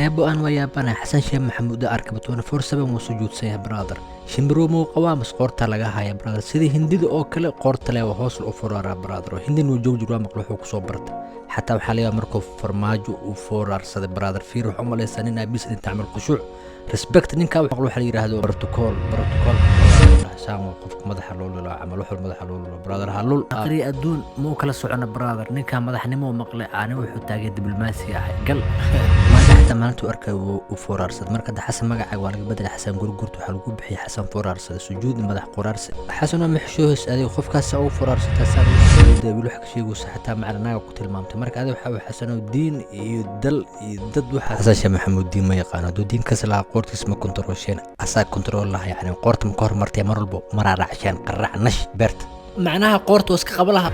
ابو ان ويا بنا حسن شيخ محمود اركبتون فرصه وسجود سيه برادر شمبرو مو قوامس قورتا laga haya brother sidii hindida oo kale qoorta leh hoos u furara brother hindin uu joog jiro maqluuxu ku soo barta حتى وحاليا مركو فرماجو وفورار صد برادر في روح عمل سنين بيس انت تعمل خشوع ريسبكت نينكا وحلو حالي يراهدو بروتوكول سامو قفك مدح لول لا عملو حل مدح لول برادر هلول اقري ادون مو كلا سوعنا برادر نينكا مدحنمو مقلي انا وحو تاغي دبلوماسي قل ما حتى مالنتو اركا وفورار صد marka xasan magaca waa laga bedel xasan gurgurtu waxa lagu bixiyay xasan foorar sida sujuud madax qoraarsi xasan ma xishoohis adiga qofkaas oo foorar sida sar deebilu xaq sheegu saxta macnaha ku tilmaamtay marka adiga waxa xasan diin iyo dal iyo dad waxa xasan sheekh maxamuud diin ma yaqaan diin ka sala qoortiis ma kontrolsheen asaa kontrol laha yani qoorta ma hor martay mar walba maraaracshan qarac nash bert macnaha qoorta iska qabalaha